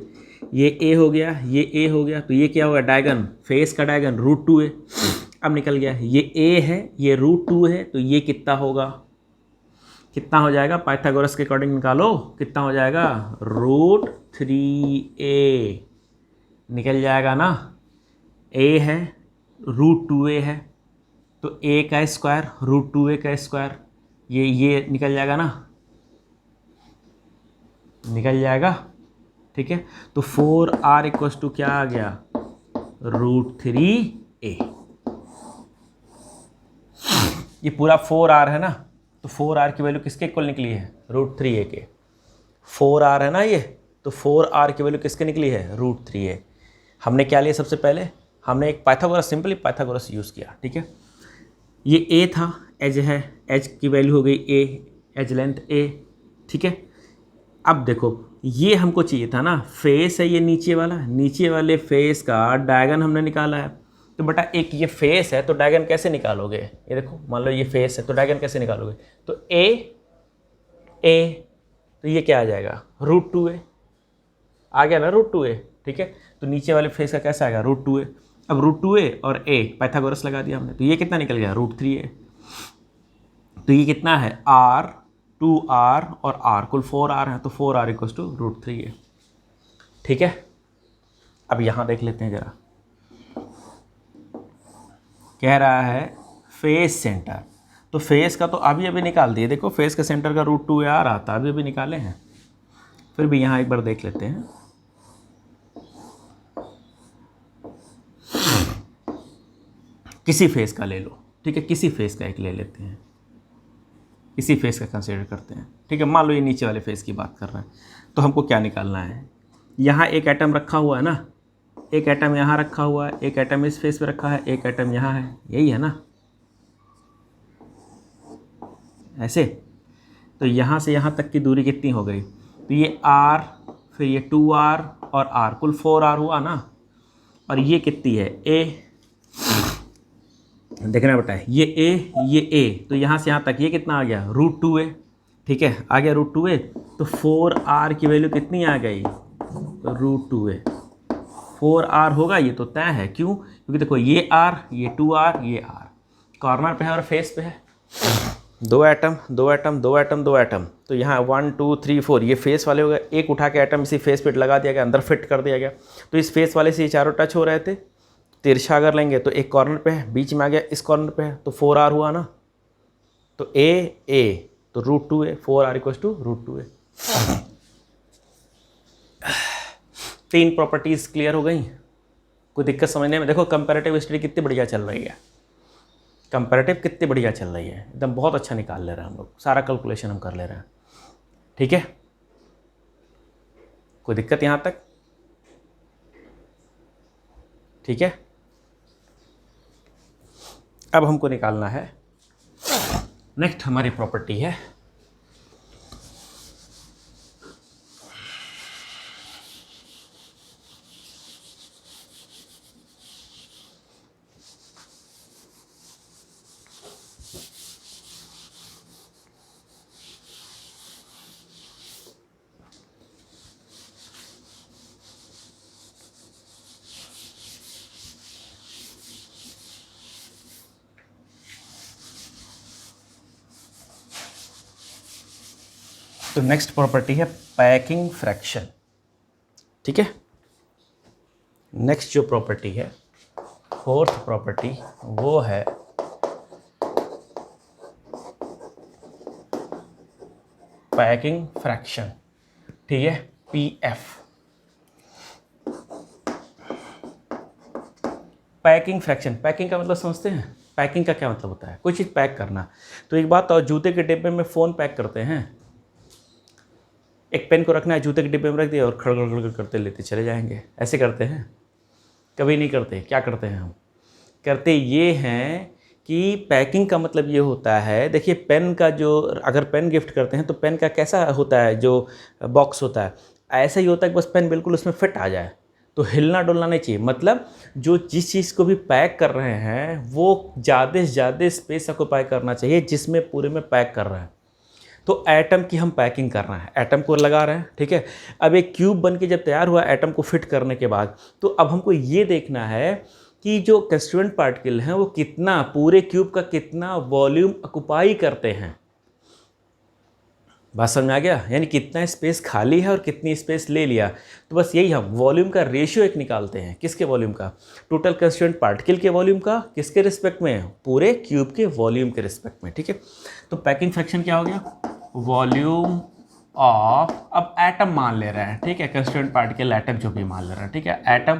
ये ए हो गया, ये ए हो गया, तो ये क्या होगा, डायगन, फेस का डायगन √2a। अब निकल गया, ये ए है, ये √2 है, तो ये कितना होगा, कितना हो जाएगा, पाइथागोरस के अकॉर्डिंग निकालो, कितना हो जाएगा, √3a निकल जाएगा ना। a है, √2a है, तो a का स्क्वायर √2a का स्क्वायर, ये निकल जाएगा ना, निकल जाएगा, ठीक है। तो 4r इक्वल्स टू क्या आ गया, √3a। ये पूरा 4r है ना, तो 4r की वैल्यू किसके इक्वल निकली है, √3a के। 4r है ना ये, तो 4r की वैल्यू किसके निकली है, √3a। हमने क्या लिया, सबसे पहले हमने एक पाइथागोरस, सिंपली पाइथागोरस यूज़ किया, ठीक है। ये a था, एज है, एज की वैल्यू हो गई a, एज लेंथ a, ठीक है। अब देखो ये हमको चाहिए था ना, फेस है ये नीचे वाला, नीचे वाले फेस का डायगन हमने निकाला है, तो बेटा एक ये फेस है, तो डायगन कैसे निकालोगे, ये देखो मान लो ये फेस है, तो डायगन कैसे निकालोगे, तो a, तो ये क्या आ जाएगा, √2a आ गया ना, √2a, ठीक है। तो नीचे वाले फेस का कैसा आएगा, √2a। अब √2a और a पाइथागोरस लगा दिया हमने, तो ये कितना निकल गया, √3a। तो ये कितना है, r, 2r और r, कुल 4r है, तो 4r इक्वल्स टू √3a, ठीक है। अब यहाँ देख लेते हैं जरा, कह रहा है फेस सेंटर, तो फेस का तो अभी निकाल दिए, देखो फेस का सेंटर का √2a आ रहा था, अभी निकाले हैं, फिर भी यहाँ एक बार देख लेते हैं। किसी फेस का ले लो, ठीक है, किसी फेस का एक ले लेते हैं, इसी फेस का कंसीडर करते हैं, ठीक है। मान लो ये नीचे वाले फेस की बात कर रहे हैं, तो हमको क्या निकालना है, यहाँ एक एटम रखा हुआ है ना, एक एटम यहाँ रखा हुआ है, एक एटम इस फेस पे रखा है, एक एटम यहाँ है, यही है ना, ऐसे। तो यहाँ से यहाँ तक की दूरी कितनी हो गई, तो ये r, फिर ये 2r और r, कुल 4r हुआ ना। और ये कितनी है, a, देखना बेटा, ये a, तो यहाँ से यहाँ तक ये कितना आ गया, √2a, ठीक है, आ गया √2a। तो 4r की वैल्यू कितनी आ गई, √2a, 4r होगा, ये तो तय है, क्यों, क्योंकि देखो ये r, ये 2r, ये r कॉर्नर पे है और फेस पे है, दो एटम, तो यहाँ 1 2 3 4 ये फेस वाले हो गए, एक उठा के एटम इसी फेस पे लगा दिया गया, अंदर फिट कर दिया गया। तो इस फेस वाले से ये चारों टच हो रहे थे, तिरछा अगर लेंगे तो एक कॉर्नर पे है, बीच में आ गया, इस कॉर्नर पे है, तो 4r हुआ ना। तो a, तो √2a, 4r equals to √2a। तीन प्रॉपर्टीज़ क्लियर हो गई, कोई दिक्कत समझने में। देखो कंपैरेटिव हिस्ट्री कितनी बढ़िया चल रही है, कंपैरेटिव कितनी बढ़िया चल रही है, एकदम बहुत अच्छा निकाल ले रहे हैं हम लोग, सारा कैलकुलेशन हम कर ले रहे हैं, ठीक है। कोई दिक्कत यहाँ तक, ठीक है। अब हमको निकालना है, नेक्स्ट हमारी प्रॉपर्टी है तो नेक्स्ट प्रॉपर्टी है पैकिंग फ्रैक्शन, ठीक है। नेक्स्ट जो प्रॉपर्टी है, फोर्थ प्रॉपर्टी, वो है पैकिंग फ्रैक्शन, ठीक है, PF। पैकिंग फ्रैक्शन, पैकिंग का मतलब समझते हैं, पैकिंग का क्या मतलब होता है, कोई चीज़ पैक करना। तो एक बात, और जूते के डिब्बे में फ़ोन पैक करते हैं, एक पेन को रखना है, जूते के डिब्बे में रख दिया और खड़गड़ करते लेते चले जाएंगे, ऐसे करते हैं, कभी नहीं करते। क्या करते हैं हम, करते ये हैं कि पैकिंग का मतलब ये होता है, देखिए पेन का जो, अगर पेन गिफ्ट करते हैं तो पेन का कैसा होता है, जो बॉक्स होता है ऐसा ही होता है कि बस पेन बिल्कुल उसमें फिट आ जाए। तो हिलना डुलना नहीं चाहिए, मतलब जो जिस चीज़ को भी पैक कर रहे हैं वो ज़्यादा से ज़्यादा स्पेस ऑक्यूपाई करना चाहिए जिसमें पूरे में पैक कर रहे हैं। तो एटम की हम पैकिंग कर रहे हैं, एटम को लगा रहे हैं, ठीक है। अब एक क्यूब बन के जब तैयार हुआ एटम को फिट करने के बाद, तो अब हमको ये देखना है कि जो कंस्टिट्यूएंट पार्टिकल हैं वो कितना, पूरे क्यूब का कितना वॉल्यूम ऑक्युपाई करते हैं। बात समझ में आ गया, यानी कितना स्पेस खाली है और कितनी स्पेस ले लिया। तो बस यही हम वॉल्यूम का रेशियो एक निकालते हैं, किसके वॉल्यूम का, टोटल कंस्टिट्यूएंट पार्टिकल के वॉल्यूम का, किसके रिस्पेक्ट में, पूरे क्यूब के वॉल्यूम के रिस्पेक्ट में, ठीक है। तो पैकिंग फ्रैक्शन क्या हो गया, वॉल्यूम ऑफ, अब एटम मान ले रहे हैं, ठीक है, कंस्टिट्यूएंट पार्टिकल एटम जो भी मान ले रहे हैं, ठीक है, atom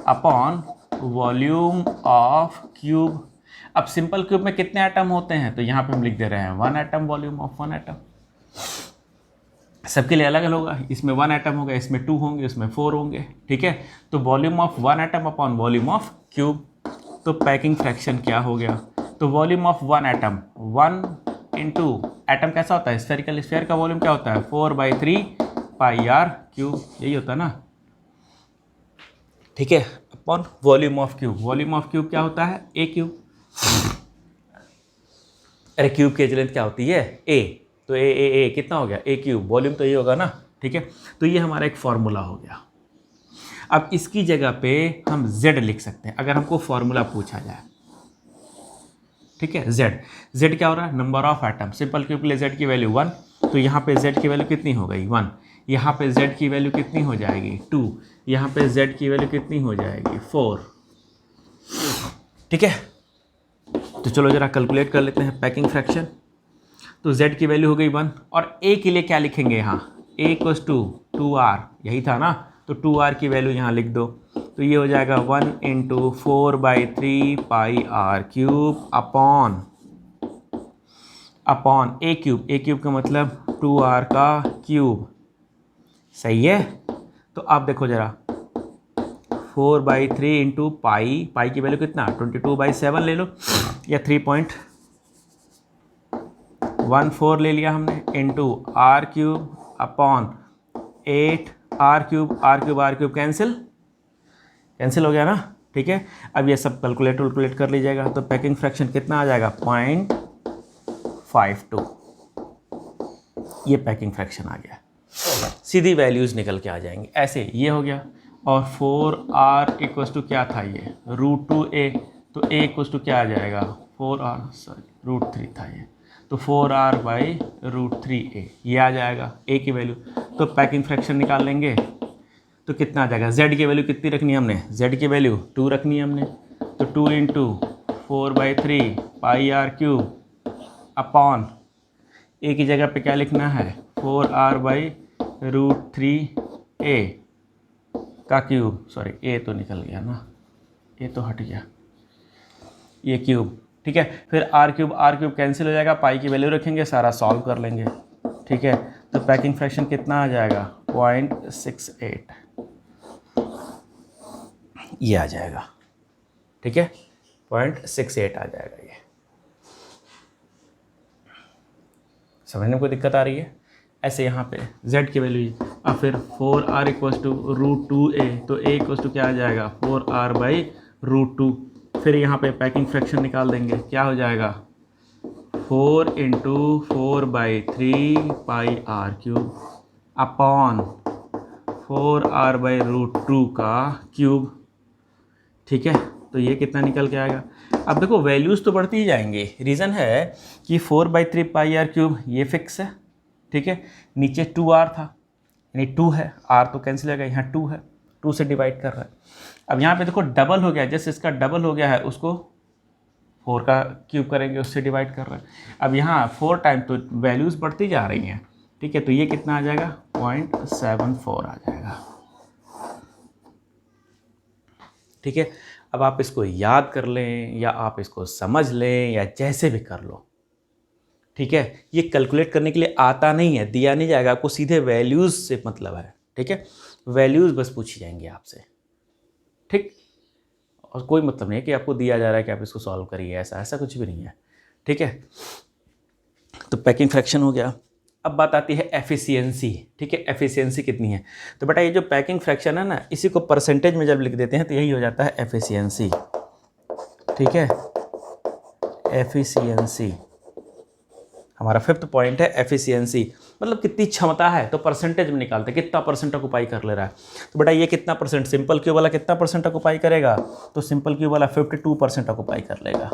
upon volume of cube. अब सिंपल क्यूब में कितने एटम होते हैं, तो यहाँ पे हम लिख दे रहे हैं 1 एटम, वॉल्यूम ऑफ 1 एटम। सबके लिए अलग अलग होगा, इसमें 1 एटम होगा, इसमें 2 होंगे, इसमें 4 होंगे, ठीक है। तो volume of 1 atom upon volume of cube. तो पैकिंग फ्रैक्शन क्या हो गया, तो volume of 1 atom, 1 into atom कैसा होता है स्फेरिकल, स्फीयर का वॉल्यूम क्या होता है 4/3 पाई आर क्यूब, यही होता है ना, ठीक है, upon volume of cube. Volume of cube क्या होता है ए क्यूब, अरे क्यूब की एज लेंथ क्या होती है ए, तो ए कितना हो गया ए क्यूब, वॉल्यूम तो ये होगा ना, ठीक है। तो ये हमारा एक फॉर्मूला हो गया। अब इसकी जगह पे हम z लिख सकते हैं अगर हमको फॉर्मूला पूछा जाए, ठीक है। z क्या हो रहा है, number of atom, simple cube के लिए z की वैल्यू 1, तो यहाँ पे z की वैल्यू कितनी हो गई 1, यहाँ पे z की वैल्यू कितनी हो जाएगी 2, यहाँ पे z की वैल्यू कितनी हो जाएगी 4, ठीक है। तो चलो जरा कैलकुलेट कर लेते हैं पैकिंग फ्रैक्शन। तो z की वैल्यू हो गई 1, और a के लिए क्या लिखेंगे यहाँ, a इक्वल्स टू 2r, यही था ना, तो 2r की वैल्यू यहाँ लिख दो, तो ये हो जाएगा 1 into 4/3 pi r cube upon a cube का मतलब 2r का क्यूब, सही है। तो आप देखो जरा 4/3 इंटू पाई की वैल्यू कितना 22/7 ले लो, या 3.14 ले लिया हमने, into r cube upon 8 r cube cancel हो गया ना, ठीक है। अब ये सब कैलकुलेट कर लीजिएगा, तो पैकिंग फ्रैक्शन कितना आ जाएगा 0.52, ये पैकिंग फ्रैक्शन आ गया। सीधी वैल्यूज़ निकल के आ जाएंगी ऐसे, ये हो गया। और 4r इक्वल्स टू क्या था ये √2a, तो a इक्वल्स टू क्या आ जाएगा √3 था ये, तो 4r/√3a ये आ जाएगा a की वैल्यू। तो पैकिंग फ्रैक्शन निकाल लेंगे तो कितना आ जाएगा, z की वैल्यू कितनी रखनी है हमने, z की वैल्यू 2 रखनी है हमने, तो 2 into 4/3 pi r cube upon a की जगह पे क्या लिखना है 4r/√3a का क्यूब, सॉरी a तो निकल गया ना, a तो हट गया, ये क्यूब, ठीक है। फिर आर क्यूब कैंसिल हो जाएगा, पाई की वैल्यू रखेंगे, सारा सॉल्व कर लेंगे, ठीक है। तो पैकिंग फ्रैक्शन कितना आ जाएगा 0.68, ये आ जाएगा, ठीक है, 0.68 आ जाएगा ये। समझने में कोई दिक्कत आ रही है, ऐसे यहाँ पे z की वैल्यू, और फिर 4r इक्वल्स टू √2a, तो a इक्वल्स टू क्या आ जाएगा 4r/√2। फिर यहाँ पे पैकिंग फ्रैक्शन निकाल देंगे, क्या हो जाएगा 4 into 4/3 pi r cube upon 4r/√2 का क्यूब, ठीक है। तो ये कितना निकल के आएगा, अब देखो वैल्यूज़ तो बढ़ती ही जाएंगी, रीज़न है कि 4/3 पाई आर क्यूब ये फिक्स है, ठीक है, नीचे 2r था, यानी 2 है, r तो कैंसिल हो गया, यहाँ 2 है, 2 से डिवाइड कर रहा है। अब यहाँ पे देखो डबल हो गया, जैसे इसका डबल हो गया है उसको 4 का क्यूब करेंगे, उससे डिवाइड कर रहा है। अब यहाँ 4 टाइम तो वैल्यूज़ बढ़ती जा रही हैं, ठीक है। तो ये कितना आ जाएगा 0.74 आ जाएगा, ठीक है। अब आप इसको याद कर लें या आप इसको समझ लें या जैसे भी कर लो, ठीक है। ये कैलकुलेट करने के लिए आता नहीं है, दिया नहीं जाएगा आपको, सीधे वैल्यूज़ से मतलब है, ठीक है। वैल्यूज़ बस पूछी जाएंगी आपसे, ठीक, और कोई मतलब नहीं है कि आपको दिया जा रहा है कि आप इसको सॉल्व करिए, ऐसा कुछ भी नहीं है, ठीक है। तो पैकिंग फ्रैक्शन हो गया। अब बात आती है एफिशिएंसी, ठीक है, एफिशिएंसी कितनी है। तो बेटा ये जो पैकिंग फ्रैक्शन है ना, इसी को परसेंटेज में जब लिख देते हैं तो यही हो जाता है एफिशिएंसी, ठीक है। एफिशिएंसी हमारा 5th पॉइंट है, एफिशिएंसी मतलब कितनी क्षमता है, तो परसेंटेज में निकालते हैं कितना परसेंट ऑक्युपाई कर ले रहा है। तो बेटा ये कितना परसेंट, सिंपल क्यूब वाला कितना परसेंट ऑक्युपाई करेगा, तो सिंपल क्यूब वाला 52% ऑक्युपाई कर लेगा,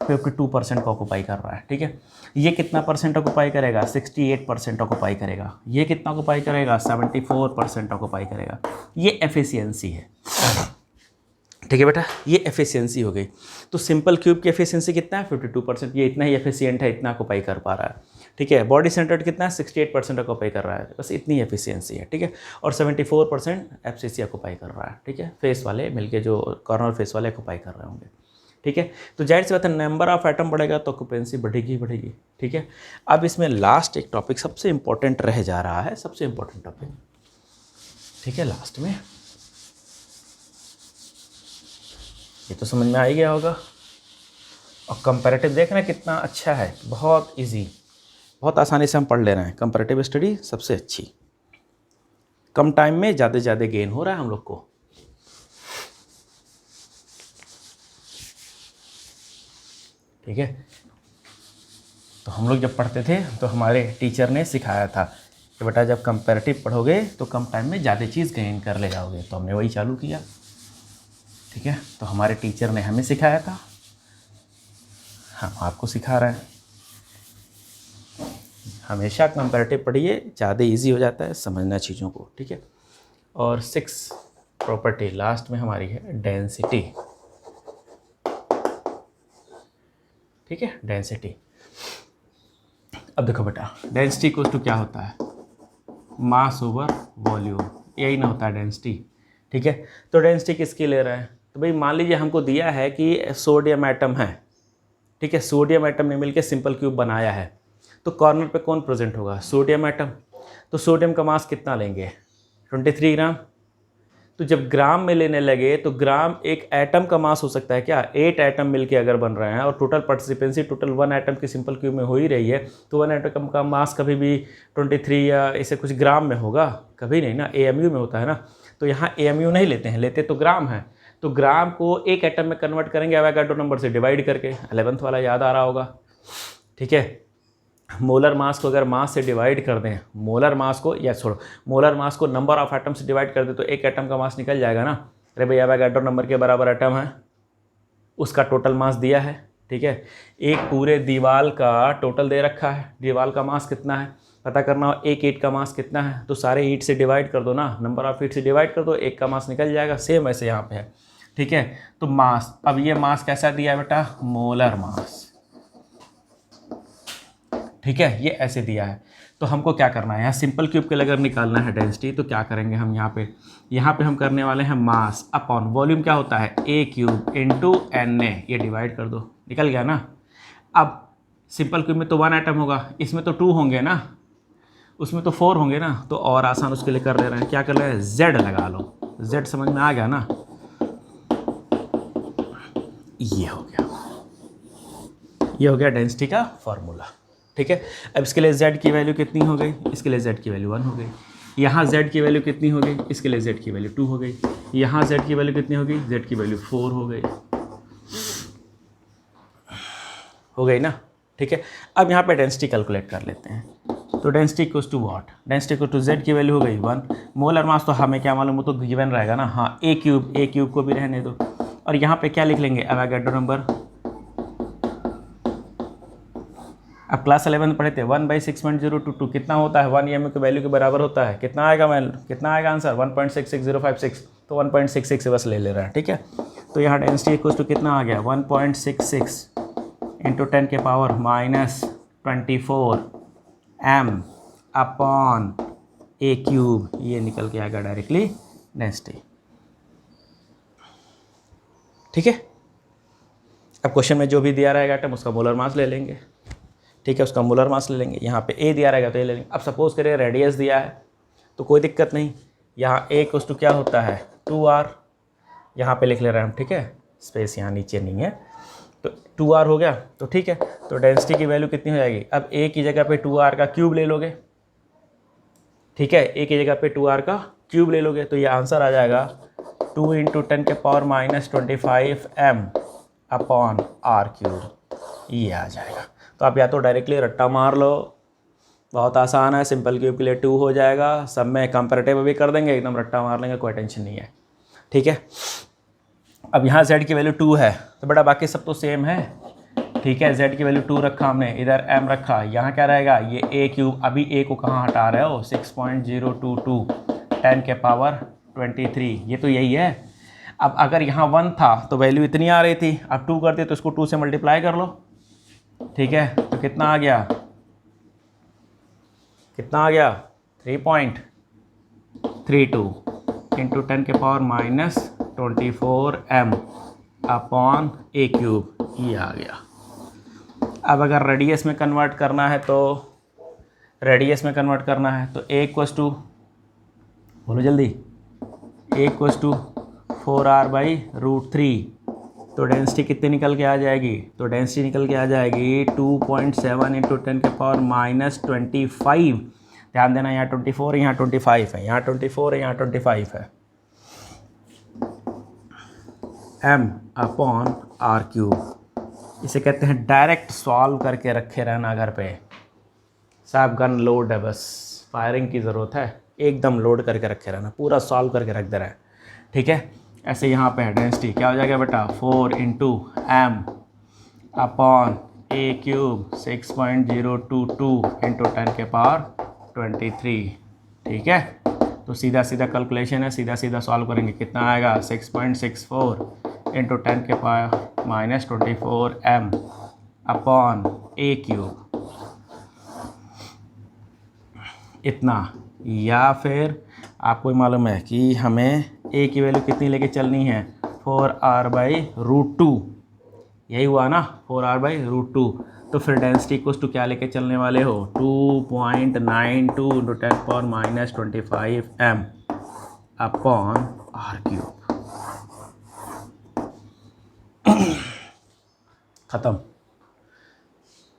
52% को ऑक्युपाई कर रहा है, ठीक है। ये कितना परसेंट ऑक्युपाई करेगा, 68% ऑक्युपाई करेगा। ये कितना ऑक्युपाई करेगा, 74% ऑक्युपाई करेगा। ये एफिशिएंसी है, ठीक है बेटा, ये एफिशिएंसी हो गई। तो सिंपल क्यूब की एफिशिएंसी कितना है, 52%, ये इतना ही एफिशिएंट है, इतना ऑक्युपाई कर पा रहा है, ठीक है। बॉडी सेंटर्ड कितना है, 68% ऑक्युपाई कर रहा है, बस इतनी एफिशिएंसी है, ठीक है। और 74% एफसीसी ऑक्युपाई कर रहा है, ठीक है। फेस वाले मिलके जो कॉर्नर फेस वाले ऑक्युपाई कर रहे होंगे, ठीक है। तो जाहिर सी बात है नंबर ऑफ एटम बढ़ेगा तो ऑक्यूपेंसी बढ़ेगी बढ़ेगी, ठीक है। अब इसमें लास्ट एक टॉपिक सबसे इंपॉर्टेंट रह जा रहा है, सबसे इंपॉर्टेंट टॉपिक, ठीक है, लास्ट में। ये तो समझ में आ ही गया होगा। और कंपैरेटिव देखना कितना अच्छा है, बहुत इजी, बहुत आसानी से हम पढ़ ले रहे हैं। कंपैरेटिव स्टडी सबसे अच्छी, कम टाइम में ज़्यादा से ज़्यादा गेन हो रहा है हम लोग को, ठीक है। तो हम लोग जब पढ़ते थे तो हमारे टीचर ने सिखाया था कि बेटा जब कंपैरेटिव पढ़ोगे तो कम टाइम में ज़्यादा चीज़ गेन कर ले जाओगे, तो हमने वही चालू किया, ठीक है। तो हमारे टीचर ने हमें सिखाया था, हम आपको सिखा रहे हैं। हमेशा कंपैरेटिव पढ़िए, ज़्यादा इजी हो जाता है समझना चीज़ों को, ठीक है। और 6 प्रॉपर्टी लास्ट में हमारी है डेंसिटी, ठीक है, डेंसिटी। अब देखो बेटा डेंसिटी इक्वल टू क्या होता है, मास ओवर वॉल्यूम, यही ना होता है डेंसिटी, ठीक है। तो डेंसिटी किसकी ले रहा है, तो भाई मान लीजिए हमको दिया है कि सोडियम एटम है, ठीक है। सोडियम एटम ने मिलकर सिंपल क्यूब बनाया है, तो कॉर्नर पे कौन प्रेजेंट होगा, सोडियम एटम। तो सोडियम का मास कितना लेंगे, 23 ग्राम। तो जब ग्राम में लेने लगे तो ग्राम एक एटम का मास हो सकता है क्या, 8 एटम मिलके अगर बन रहे हैं और टोटल पार्टिसिपेंसी टोटल 1 एटम की सिंपल क्यूब में हो ही रही है, तो 1 एटम का मास कभी भी 23 या इसे कुछ ग्राम में होगा, कभी नहीं ना, AMU में होता है ना। तो यहाँ AMU नहीं लेते हैं, लेते तो ग्राम है। तो ग्राम को एक एटम में कन्वर्ट करेंगे एवोगाड्रो नंबर से डिवाइड करके, 11th वाला याद आ रहा होगा, ठीक है। मोलर मास को अगर मास से डिवाइड कर दें, मोलर मास को या छोड़ो, मोलर मास को नंबर ऑफ एटम से डिवाइड कर दें तो एक एटम का मास निकल जाएगा ना। अरे भैया एवोगाड्रो नंबर के बराबर एटम है, उसका टोटल मास दिया है, ठीक है। एक पूरे दीवार का टोटल दे रखा है, दीवार का मास कितना है पता करना हो, एक ईंट का मास कितना है, तो सारे ईंट से डिवाइड कर दो ना, नंबर ऑफ ईंट से डिवाइड कर दो, एक का मास निकल जाएगा। सेम ऐसे यहाँ पे है, ठीक है। तो मास, अब ये मास कैसा दिया है बेटा, मोलर मास, ठीक है, ये ऐसे दिया है। तो हमको क्या करना है, यहाँ सिंपल क्यूब के लिए अगर निकालना है डेंसिटी तो क्या करेंगे हम, यहाँ पे हम करने वाले हैं मास अपॉन वॉल्यूम, क्या होता है A क्यूब इंटू Na, ये डिवाइड कर दो, निकल गया ना। अब सिंपल क्यूब में तो 1 एटम होगा, इसमें तो 2 होंगे ना, उसमें तो 4 होंगे ना, तो और आसान उसके लिए कर ले रहे हैं, क्या कर ले रहे हैं, Z लगा लो, Z समझ में आ गया ना, ये हो गया, ये हो गया डेंसिटी का फॉर्मूला, ठीक है। अब इसके लिए Z की वैल्यू कितनी हो गई, इसके लिए Z की वैल्यू 1 हो गई। यहाँ Z की वैल्यू कितनी हो गई, इसके लिए Z की वैल्यू 2 हो गई। यहाँ Z की वैल्यू कितनी हो गई, Z की वैल्यू 4 हो गई, हो गई ना, ठीक है। अब यहाँ पे डेंसिटी कैलकुलेट कर लेते हैं। तो density equals to what, density equal to Z की वैल्यू हो गई 1, मोलर मास तो हमें क्या मालूम, वो तो गिवन रहेगा ना, हाँ A क्यूब को भी रहने दो। और यहाँ पे क्या लिख लेंगे, एवोगाड्रो नंबर। अब क्लास 11 पढ़े थे, 1/6.022 कितना होता है, 1 EMU की वैल्यू के बराबर होता है, कितना आएगा आंसर 1.66056, तो 1.66 बस ले रहा है, ठीक है। तो यहाँ डेंसिटी इक्वल टू कितना आ गया, 1.66 इंटू 10 के power -24 m upon A cube, ये निकल के आएगा डायरेक्टली डेंसिटी, ठीक है। अब क्वेश्चन में जो भी दिया रहेगा आइटम उसका मोलर मास ले लेंगे, ठीक है, उसका मोलर मास ले लेंगे। यहाँ पे A दिया रहेगा तो ये ले लेंगे। अब सपोज करें रेडियस दिया है तो कोई दिक्कत नहीं, यहाँ A इक्वल टू क्या होता है 2R, यहाँ पे लिख ले रहे हैं हम, ठीक है, स्पेस यहाँ नीचे नहीं है, तो 2r हो गया, तो ठीक है। तो डेंसिटी की वैल्यू कितनी हो जाएगी, अब a की जगह पे 2r का क्यूब ले लोगे, ठीक है, a की जगह पे 2r का क्यूब ले लोगे, तो ये आंसर आ जाएगा 2 × 10⁻25 m अपॉन r क्यूब, ये आ जाएगा। तो आप या तो डायरेक्टली रट्टा मार लो, बहुत आसान है, सिंपल क्यूब के लिए 2 हो जाएगा, सब में कंपैरेटिव भी कर देंगे, एकदम रट्टा मार लेंगे, कोई टेंशन नहीं है, ठीक है। अब यहाँ z की वैल्यू 2 है, तो बेटा बाकी सब तो सेम है, ठीक है। z की वैल्यू 2 रखा हमने, इधर m रखा, यहाँ क्या रहेगा, ये a क्यूब, अभी a को कहाँ हटा रहे हो, 6.022 10⁻23, ये तो यही है। अब अगर यहाँ 1 था तो वैल्यू इतनी आ रही थी, अब 2 करते तो इसको 2 से मल्टीप्लाई कर लो, ठीक है। तो कितना आ गया, कितना आ गया, 3.32 into 10⁻24 m upon a cube, ये आ गया। अब अगर रेडियस में कन्वर्ट करना है तो रेडियस में कन्वर्ट करना है तो a इक्वस टू, बोलो जल्दी, a इक्वस टू 4r/√3, तो डेंसिटी कितनी निकल के आ जाएगी, तो डेंसिटी निकल के आ जाएगी 2.7 इंटू 10⁻25। ध्यान देना, यहाँ 24 यहाँ 25 है, यहाँ 24 है, यहाँ 25 है, m अपॉन r क्यूब। इसे कहते हैं डायरेक्ट सॉल्व करके रखे रहना घर पे, साहब गन लोड है, बस फायरिंग की ज़रूरत है, एकदम लोड करके रखे रहना, पूरा सॉल्व करके रख दे रहा है, ठीक है। ऐसे यहाँ पे डेंसिटी क्या हो जाएगा बेटा, 4 into m upon a cube 6.022 into 10⁻23, ठीक है। तो सीधा सीधा कैलकुलेशन है, सीधा सीधा सॉल्व करेंगे, कितना आएगा 6.64 into 10⁻24 m upon a cube, इतना। या फिर आपको मालूम है कि हमें a की वैल्यू कितनी लेके चलनी है, 4r/√2, यही हुआ ना, 4r/√2। तो फिर डेंसिटी इक्वल्स टू क्या लेके चलने वाले हो, 2.92 into 10⁻25 m upon r cube. ख़त्म,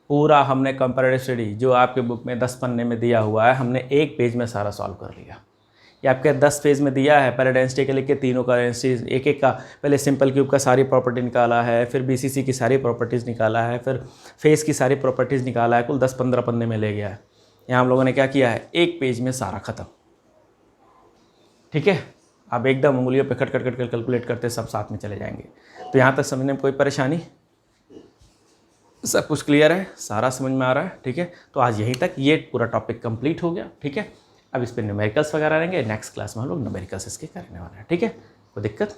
पूरा हमने कंपैरेटिव स्टडी जो आपके बुक में 10 पन्ने में दिया हुआ है, हमने एक पेज में सारा सॉल्व कर लिया। ये आपके 10 पेज में दिया है, पहले डेंसिटी के लेके तीनों का डेंसिटी एक एक का, पहले सिंपल क्यूब का सारी प्रॉपर्टी निकाला है, फिर बीसीसी की सारी प्रॉपर्टीज़ निकाला है, फिर फेस की सारी प्रॉपर्टीज़ निकाला है, कुल 10-15 पन्ने में ले गया है। यहाँ हम लोगों ने क्या किया है, एक पेज में सारा ख़त्म, ठीक है। आप एकदम उंगलियों पे खट खट खट कैलकुलेट करते सब साथ में चले जाएंगे। तो यहाँ तक समझने में कोई परेशानी, सब कुछ क्लियर है, सारा समझ में आ रहा है, ठीक है। तो आज यहीं तक ये पूरा टॉपिक कंप्लीट हो गया, ठीक है। अब इस पर न्यूमेरिकल्स वगैरह रहेंगे, नेक्स्ट क्लास में हम लोग न्यूमेरिकल्स इसके करने वाले हैं, ठीक है। कोई दिक्कत।